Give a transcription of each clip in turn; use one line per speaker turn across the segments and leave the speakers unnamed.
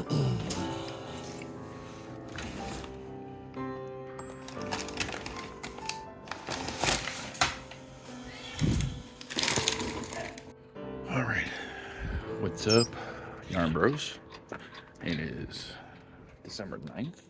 All right, what's up, Yarn Bros? It is December 9th,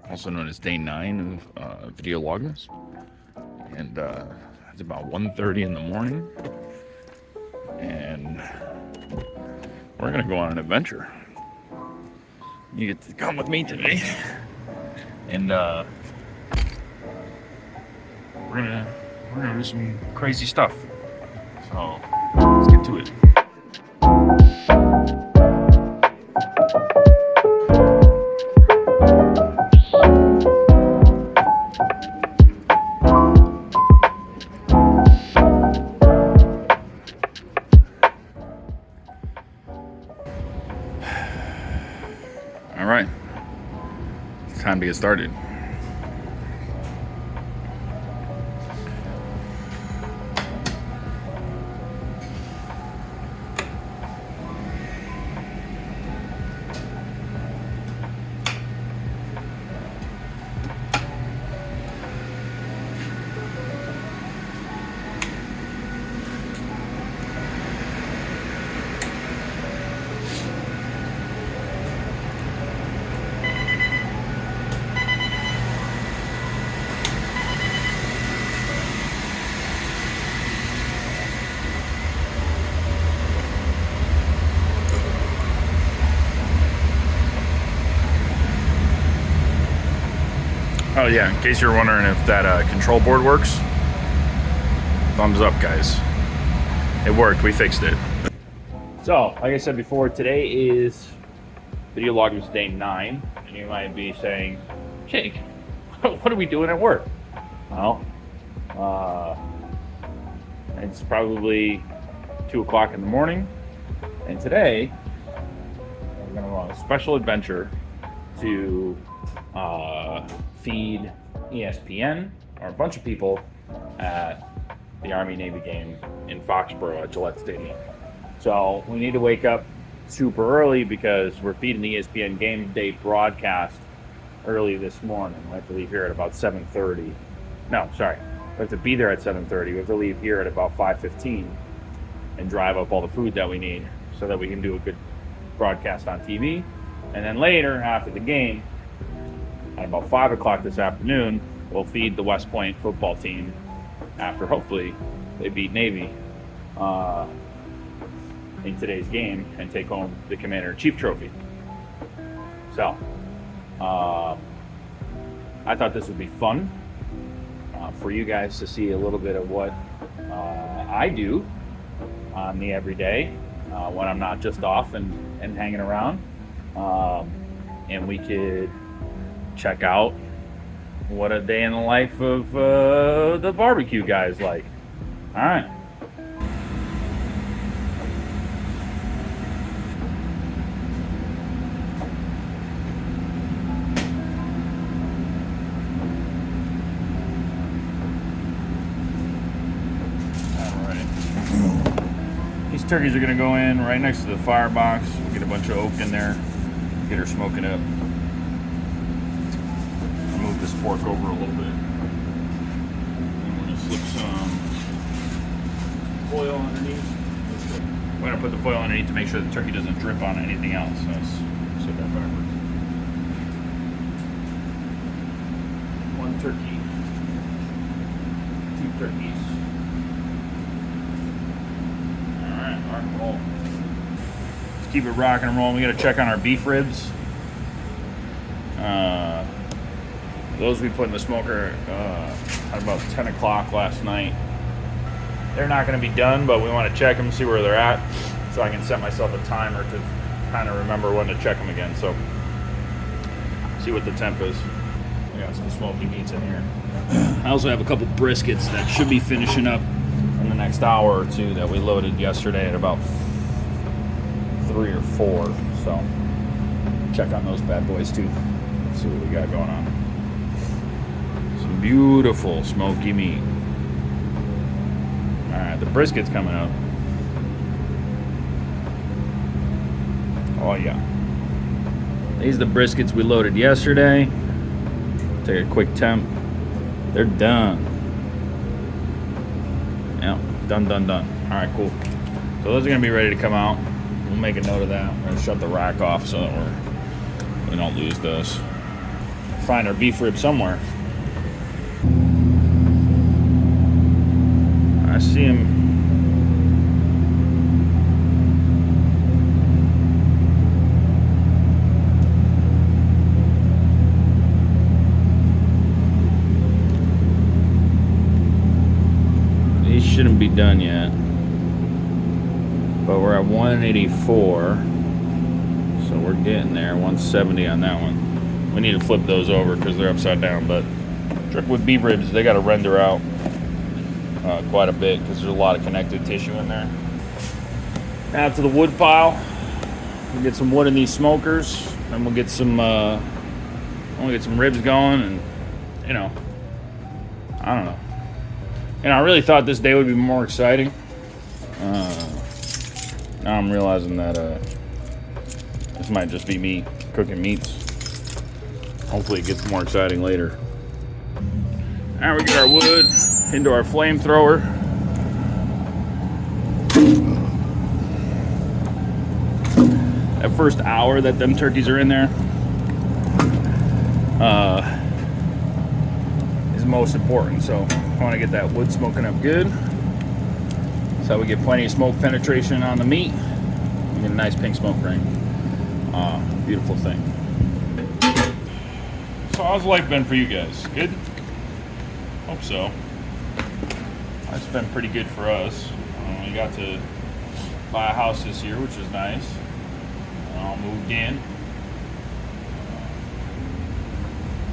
also known as day 9 of video Vlogmas, and it's about 1:30 in the morning, and we're gonna go on an adventure. You get to come with me today, and we're gonna do some crazy stuff. So let's get to it. All right, it's time to get started. Oh yeah, in case you're wondering if that control board works, thumbs up, guys. It worked, we fixed it. So, like I said before, today is Video Vlogmas Day 9, and you might be saying, Jake, what are we doing at work? Well, it's probably 2 o'clock in the morning, and today we're going to go on a special adventure to feed ESPN, or a bunch of people, at the Army-Navy game in Foxborough at Gillette Stadium. So we need to wake up super early because we're feeding the ESPN game day broadcast early this morning. We have to leave here at about 7:30. No, sorry. We have to be there at 7:30. We have to leave here at about 5:15 and drive up all the food that we need so that we can do a good broadcast on TV. And then later, after the game, at about 5 o'clock this afternoon, we'll feed the West Point football team after hopefully they beat Navy in today's game and take home the Commander-in-Chief trophy. So, I thought this would be fun for you guys to see a little bit of what I do on the everyday when I'm not just off and hanging around. And we could check out what a day in the life of the barbecue guy is like. All right. All right. These turkeys are gonna go in right next to the firebox. We'll get a bunch of oak in there, get her smoking up. Move this pork over a little bit. I'm going to slip some foil underneath. We're going to put the foil underneath to make sure the turkey doesn't drip on anything else. So let's set that backwards. 1 turkey. 2 turkeys. Alright, rock and roll. Let's keep it rocking and rolling. We got to check on our beef ribs. Those we put in the smoker at about 10 o'clock last night. They're not going to be done, but we want to check them, see where they're at, so I can set myself a timer to kind of remember when to check them again. So, see what the temp is. We got some smoky meats in here. I also have a couple briskets that should be finishing up in the next hour or two that we loaded yesterday at about 3 or 4. So, check on those bad boys too. See what we got going on. Some beautiful smoky meat. Alright, the brisket's coming up. Oh yeah. These are the briskets we loaded yesterday. Take a quick temp. They're done. Yep, done. All right, cool. So those are gonna be ready to come out. We'll make a note of that. We're gonna shut the rack off so that we don't lose those. Find our beef rib somewhere. I see him. These shouldn't be done yet. But we're at 184. So we're getting there. 170 on that one. We need to flip those over because they're upside down. But trick with beef ribs, they got to render out quite a bit because there's a lot of connective tissue in there. Now to the wood pile. We'll get some wood in these smokers, and we'll get some ribs going, and I don't know. And I really thought this day would be more exciting. Now I'm realizing that this might just be me cooking meats. Hopefully it gets more exciting later. Now we get our wood into our flamethrower. That first hour that them turkeys are in there is most important. So I want to get that wood smoking up good. So we get plenty of smoke penetration on the meat. We get a nice pink smoke ring. Beautiful thing. So how's life been for you guys? Good? Hope so. It's been pretty good for us. We got to buy a house this year, which is nice. Moved in.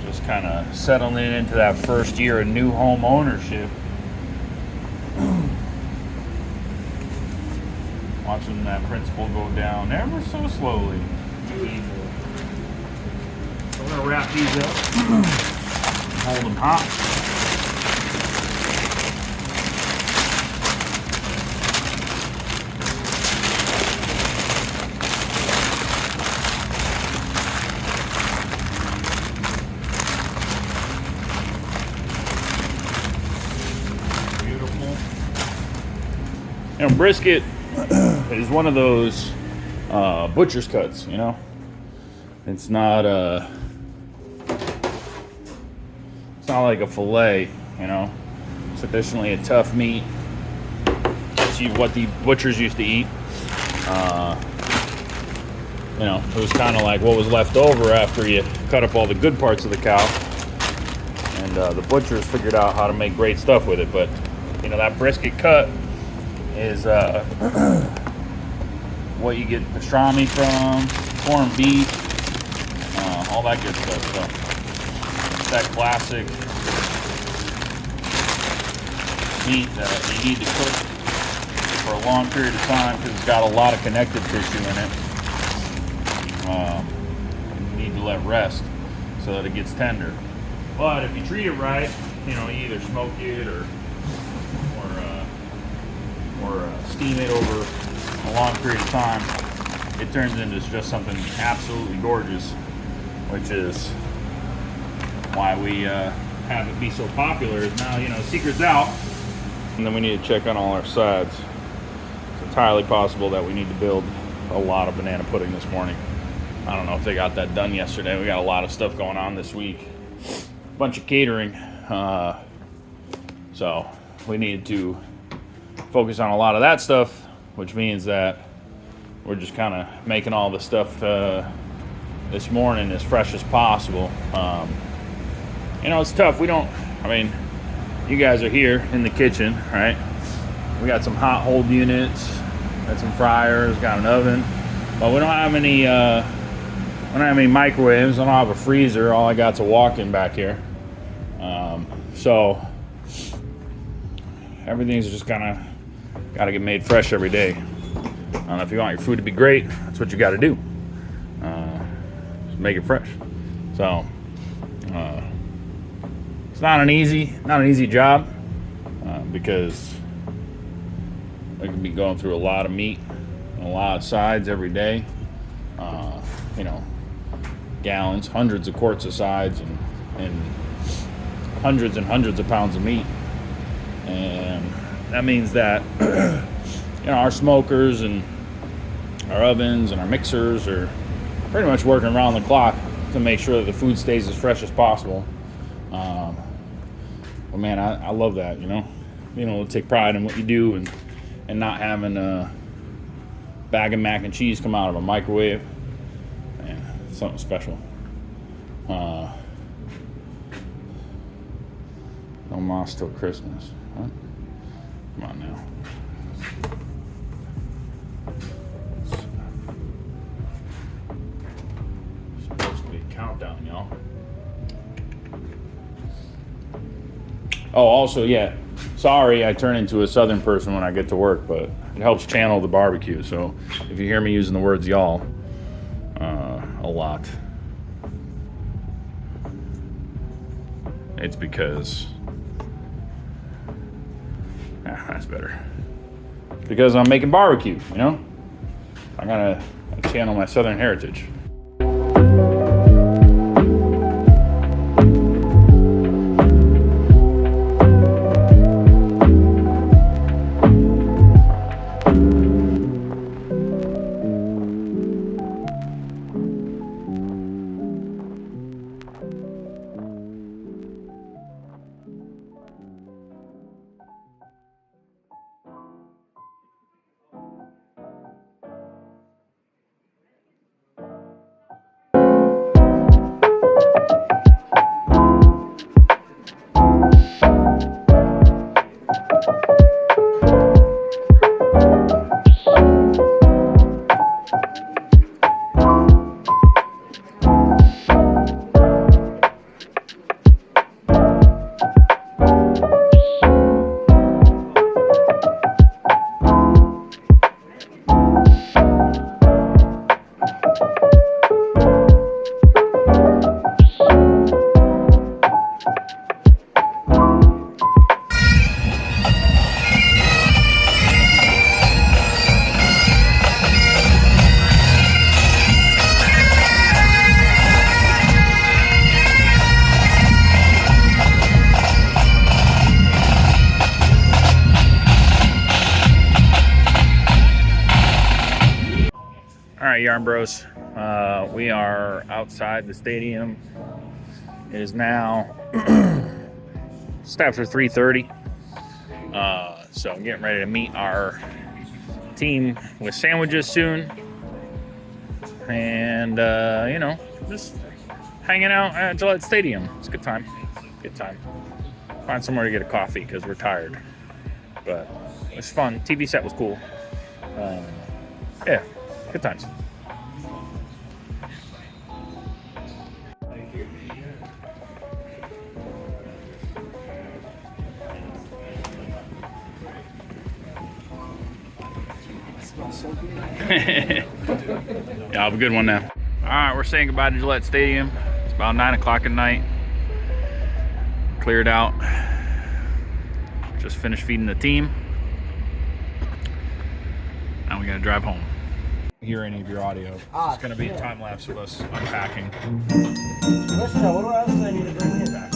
Just kind of settling into that first year of new home ownership. Watching that principal go down ever so slowly. So we're gonna wrap these up. Hold them hot. Brisket is one of those butcher's cuts, It's not like a fillet, It's traditionally a tough meat. It's what the butchers used to eat. It was kind of like what was left over after you cut up all the good parts of the cow. And the butchers figured out how to make great stuff with it. But, that brisket cut is what you get pastrami from, corned beef, all that good stuff. So it's that classic meat that you need to cook for a long period of time because it's got a lot of connective tissue in it. You need to let rest so that it gets tender. But if you treat it right, you either smoke it or steam it over a long period of time, it turns into just something absolutely gorgeous, which is why we have it be so popular. Is now, the secret's out. And then we need to check on all our sides. It's entirely possible that we need to build a lot of banana pudding this morning. I don't know if they got that done yesterday. We got a lot of stuff going on this week. A bunch of catering. So we need to focus on a lot of that stuff, which means that we're just kind of making all the stuff this morning as fresh as possible. It's tough. You guys are here in the kitchen, right? We got some hot hold units, got some fryers, got an oven, but we don't have any microwaves. I don't have a freezer. All I got's a walk-in back here. So everything's just kind of got to get made fresh every day. If you want your food to be great, that's what you got to do. Just make it fresh. So it's not an easy job because I can be going through a lot of meat and a lot of sides every day. you know, gallons, hundreds of quarts of sides, and hundreds and hundreds of pounds of meat. And that means that you know, our smokers and our ovens and our mixers are pretty much working around the clock to make sure that the food stays as fresh as possible. But man, I love that, you know, take pride in what you do, and not having a bag of mac and cheese come out of a microwave. Man, it's something special. No moss till Christmas. What? Come on now. It's supposed to be a countdown, y'all. Oh, also, yeah. Sorry, I turn into a southern person when I get to work, but it helps channel the barbecue. So if you hear me using the words y'all a lot, it's because that's better. Because I'm making barbecue, you know? I gotta channel my southern heritage. All right, Yarn Bros. We are outside the stadium. It is now just after 3:30. So I'm getting ready to meet our team with sandwiches soon. And, you know, just hanging out at Gillette Stadium. It's a good time. Good time. Find somewhere to get a coffee because we're tired. But it was fun. TV set was cool. Yeah, good times. Yeah, I'll have a good one now. All right, we're saying goodbye to Gillette Stadium. It's about 9 o'clock at night. Cleared out. Just finished feeding the team. Now we gotta drive home. Hear any of your audio? It's gonna be a time lapse of us unpacking.
Listen, what else do I need to bring in back?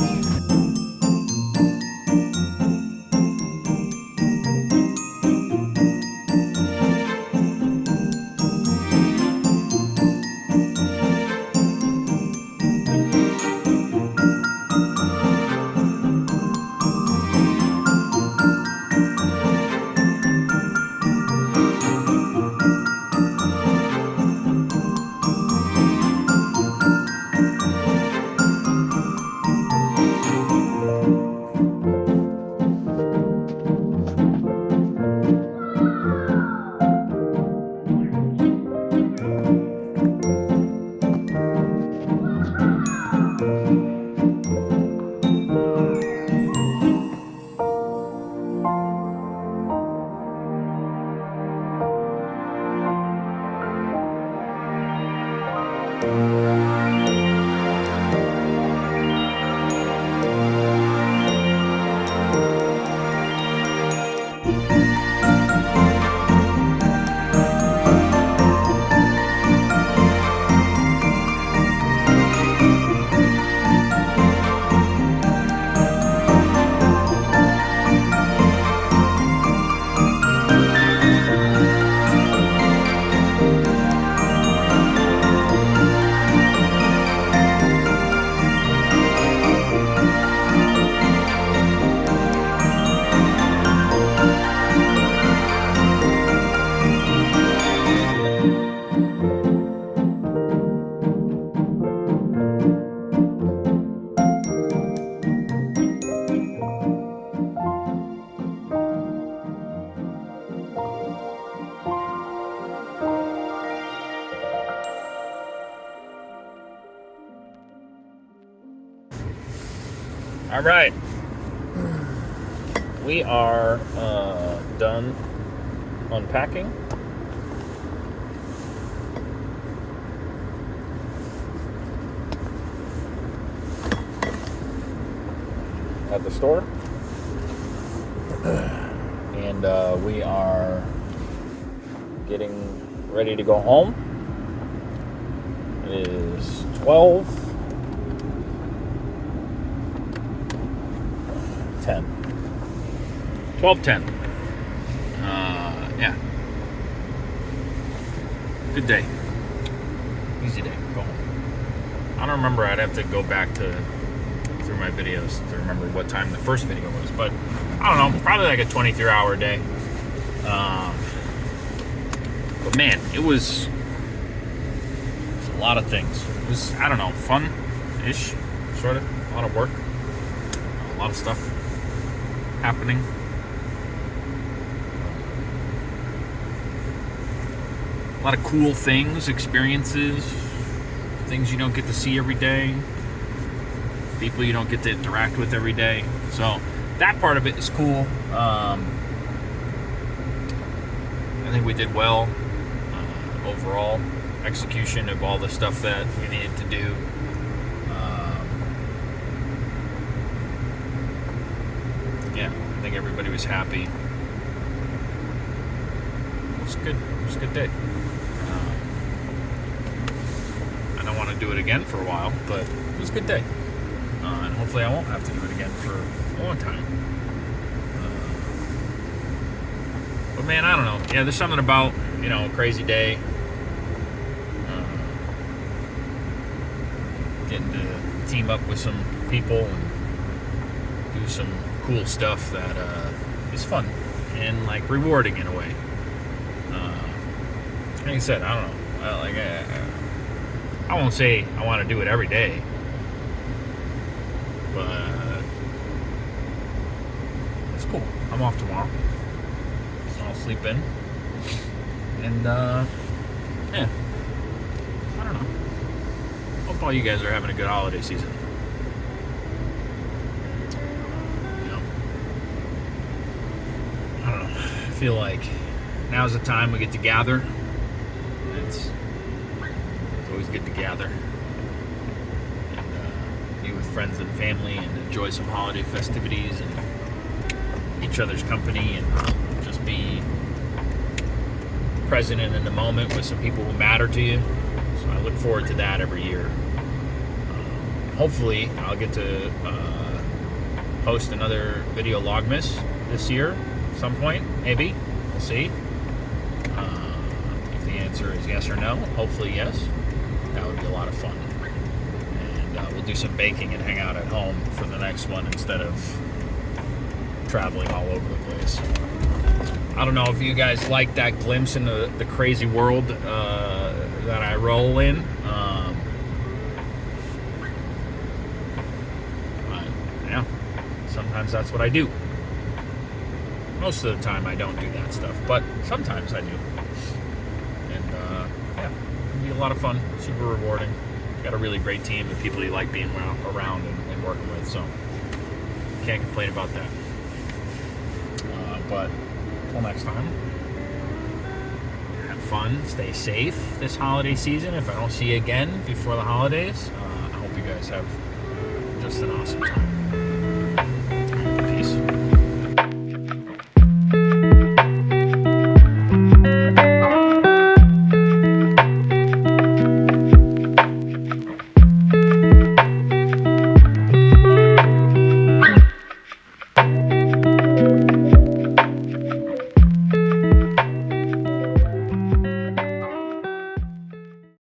All right. We are done unpacking. At the store. And we are getting ready to go home. It is 12:10. 12:10. Yeah. Good day. Easy day. Go home. I don't remember. I'd have to go back through my videos to remember what time the first video was, but I don't know. Probably like a 23-hour day. But man, it was a lot of things. It was, I don't know, fun-ish, sort of. A lot of work. A lot of stuff happening. A lot of cool things, experiences, things you don't get to see every day, people you don't get to interact with every day. So that part of it is cool. I think we did well overall. Execution of all the stuff that we needed to do. Yeah, I think everybody was happy. It was good. It was a good day. I don't want to do it again for a while, but it was a good day. And hopefully I won't have to do it again for a long time. But man, I don't know. Yeah, there's something about, a crazy day. Getting to team up with some people and do some cool stuff that is fun and like rewarding in a way. Like I said, I don't know. I won't say I want to do it every day, but it's cool. I'm off tomorrow, so I'll sleep in. And yeah, I don't know. Hope all you guys are having a good holiday season. I don't know. I feel like now's the time we get to gather. It's always good to gather and be with friends and family and enjoy some holiday festivities and each other's company and just be present and in the moment with some people who matter to you. So I look forward to that every year. Hopefully I'll get to host another video Vlogmas this year at some point, maybe. We'll see. If the answer is yes or no, hopefully yes. That would be a lot of fun. And we'll do some baking and hang out at home for the next one instead of traveling all over the place. I don't know if you guys like that glimpse into the crazy world that I roll in. But yeah, sometimes that's what I do. Most of the time I don't do that stuff, but sometimes I do. And yeah, it'll be a lot of fun, super rewarding. Got a really great team of people you like being around and working with, so can't complain about that. But until next time, have fun, stay safe this holiday season. If I don't see you again before the holidays, I hope you guys have just an awesome time.